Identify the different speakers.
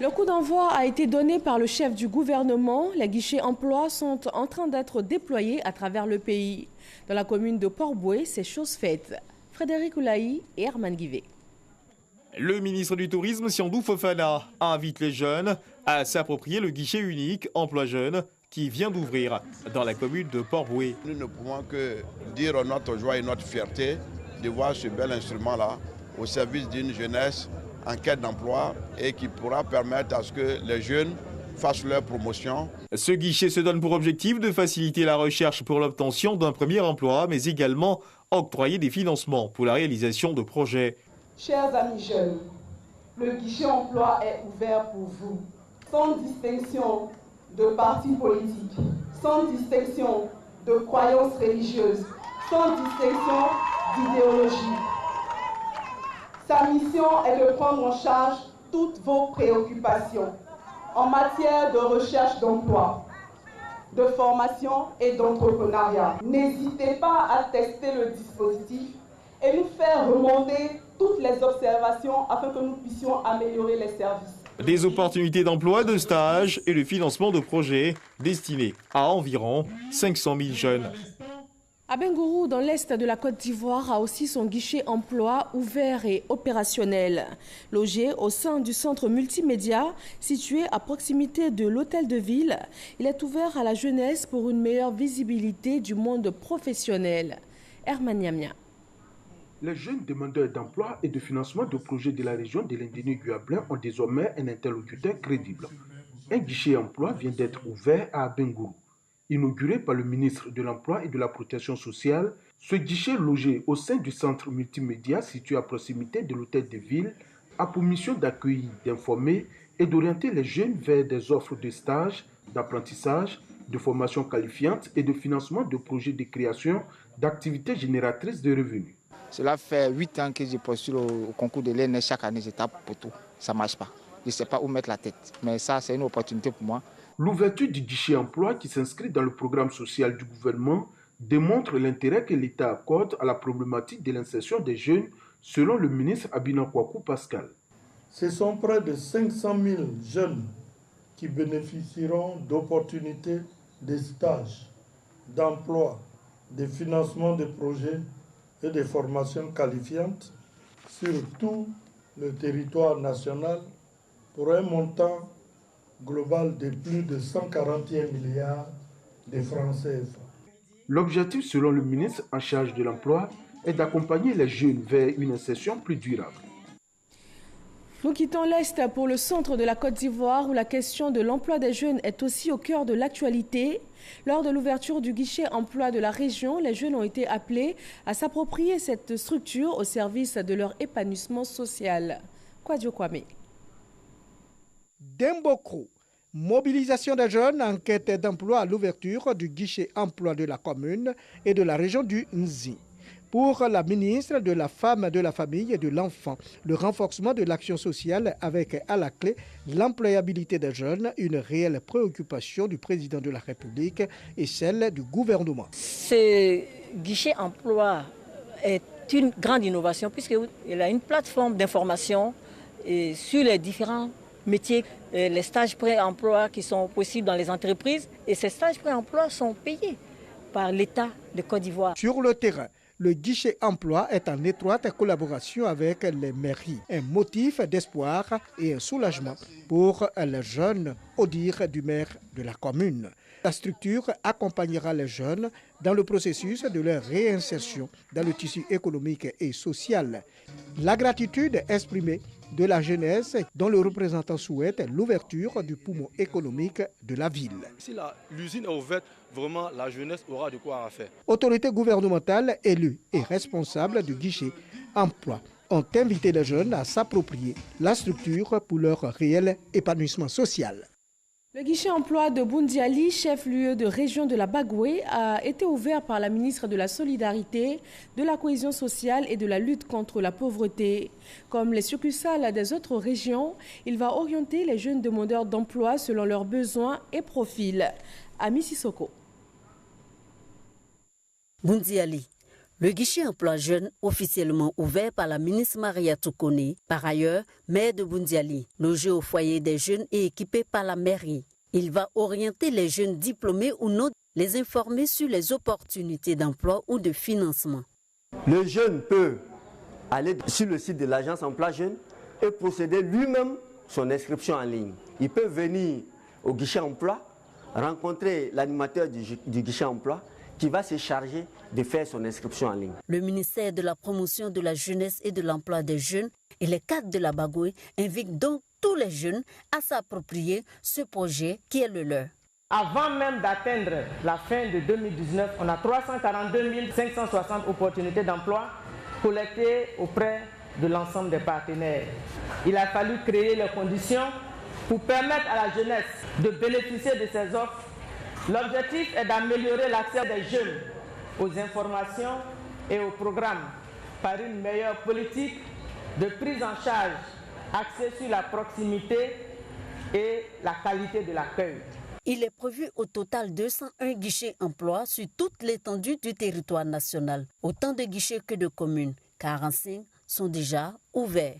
Speaker 1: Le coup d'envoi a été donné par le chef du gouvernement. Les guichets emploi sont en train d'être déployés à travers le pays. Dans la commune de Port-Bouët, c'est chose faite. Frédéric Oulaï et Herman Guivet.
Speaker 2: Le ministre du Tourisme, Siandou Fofana, invite les jeunes à s'approprier le guichet unique Emploi Jeune qui vient d'ouvrir dans la commune de Port-Bouët.
Speaker 3: Nous ne pouvons que dire notre joie et notre fierté de voir ce bel instrument-là au service d'une jeunesse en quête d'emploi et qui pourra permettre à ce que les jeunes fassent leur promotion.
Speaker 2: Ce guichet se donne pour objectif de faciliter la recherche pour l'obtention d'un premier emploi, mais également octroyer des financements pour la réalisation de projets.
Speaker 4: Chers amis jeunes, le guichet emploi est ouvert pour vous, sans distinction de parti politique, sans distinction de croyances religieuses, sans distinction d'idéologie. Sa mission est de prendre en charge toutes vos préoccupations en matière de recherche d'emploi, de formation et d'entrepreneuriat. N'hésitez pas à tester le dispositif et nous faire remonter toutes les observations afin que nous puissions améliorer les services.
Speaker 2: Des opportunités d'emploi, de stage et le financement de projets destinés à environ 500 000 jeunes.
Speaker 1: Abengourou, dans l'est de la Côte d'Ivoire, a aussi son guichet emploi ouvert et opérationnel. Logé au sein du centre multimédia, situé à proximité de l'hôtel de ville, il est ouvert à la jeunesse pour une meilleure visibilité du monde professionnel. Herman Niamia.
Speaker 5: Les jeunes demandeurs d'emploi et de financement de projets de la région de l'Indénie-Guablin ont désormais un interlocuteur crédible. Un guichet emploi vient d'être ouvert à Abengourou. Inauguré par le ministre de l'Emploi et de la Protection sociale, ce guichet logé au sein du centre multimédia situé à proximité de l'hôtel de ville a pour mission d'accueillir, d'informer et d'orienter les jeunes vers des offres de stage, d'apprentissage, de formation qualifiante et de financement de projets de création d'activités génératrices de revenus.
Speaker 6: Cela fait 8 ans que je postule au concours de l'ENS. Chaque année, je tape pour tout. Ça ne marche pas. Je ne sais pas où mettre la tête. Mais ça, c'est une opportunité pour moi.
Speaker 5: L'ouverture du guichet emploi qui s'inscrit dans le programme social du gouvernement démontre l'intérêt que l'État accorde à la problématique de l'insertion des jeunes, selon le ministre Abina Kwaku Pascal.
Speaker 7: Ce sont près de 500 000 jeunes qui bénéficieront d'opportunités de stage, d'emploi, de financement de projets et de formations qualifiantes sur tout le territoire national pour un montant global de plus de 141 milliards de francs CFA.
Speaker 5: L'objectif, selon le ministre en charge de l'emploi, est d'accompagner les jeunes vers une insertion plus durable.
Speaker 1: Nous quittons l'Est pour le centre de la Côte d'Ivoire où la question de l'emploi des jeunes est aussi au cœur de l'actualité. Lors de l'ouverture du guichet emploi de la région, les jeunes ont été appelés à s'approprier cette structure au service de leur épanouissement social. Kwadio Kwame.
Speaker 8: Dembokro, mobilisation des jeunes en quête d'emploi à l'ouverture du guichet emploi de la commune et de la région du Nzi. Pour la ministre de la Femme, de la Famille et de l'Enfant, le renforcement de l'action sociale avec à la clé l'employabilité des jeunes, une réelle préoccupation du président de la République et celle du gouvernement.
Speaker 9: Ce guichet emploi est une grande innovation puisqu'il a une plateforme d'information sur les différents métiers, les stages pré-emploi qui sont possibles dans les entreprises. Et ces stages pré-emploi sont payés par l'État de Côte d'Ivoire.
Speaker 8: Sur le terrain, le guichet emploi est en étroite collaboration avec les mairies. Un motif d'espoir et un soulagement pour les jeunes, au dire du maire de la commune. La structure accompagnera les jeunes dans le processus de leur réinsertion dans le tissu économique et social. La gratitude exprimée de la jeunesse dont le représentant souhaite l'ouverture du poumon économique de la ville.
Speaker 10: Si l'usine est ouverte, vraiment la jeunesse aura de quoi faire.
Speaker 8: Autorités gouvernementales, élus et responsables du guichet emploi ont invité les jeunes à s'approprier la structure pour leur réel épanouissement social.
Speaker 1: Le guichet emploi de Boundiali, chef-lieu de région de la Bagoué, a été ouvert par la ministre de la Solidarité, de la Cohésion sociale et de la lutte contre la pauvreté. Comme les succursales des autres régions, il va orienter les jeunes demandeurs d'emploi selon leurs besoins et profils. Ami Sissoko.
Speaker 11: Boundiali, Le guichet emploi jeune, officiellement ouvert par la ministre Maria Toukone, par ailleurs, maire de Boundiali, logé au foyer des jeunes et équipé par la mairie. Il va orienter les jeunes diplômés ou non, les informer sur les opportunités d'emploi ou de financement.
Speaker 12: Le jeune peut aller sur le site de l'agence emploi jeune et procéder lui-même son inscription en ligne. Il peut venir au guichet emploi, rencontrer l'animateur du guichet emploi qui va se charger de faire son inscription en ligne.
Speaker 11: Le ministère de la promotion de la jeunesse et de l'emploi des jeunes et les cadres de la Bagoye invitent donc tous les jeunes à s'approprier ce projet qui est le leur.
Speaker 13: Avant même d'atteindre la fin de 2019, on a 342 560 opportunités d'emploi collectées auprès de l'ensemble des partenaires. Il a fallu créer les conditions pour permettre à la jeunesse de bénéficier de ces offres. L'objectif est d'améliorer l'accès des jeunes aux informations et aux programmes par une meilleure politique de prise en charge axée sur la proximité et la qualité de l'accueil.
Speaker 11: Il est prévu au total 201 guichets emploi sur toute l'étendue du territoire national. Autant de guichets que de communes. 45 sont déjà ouverts.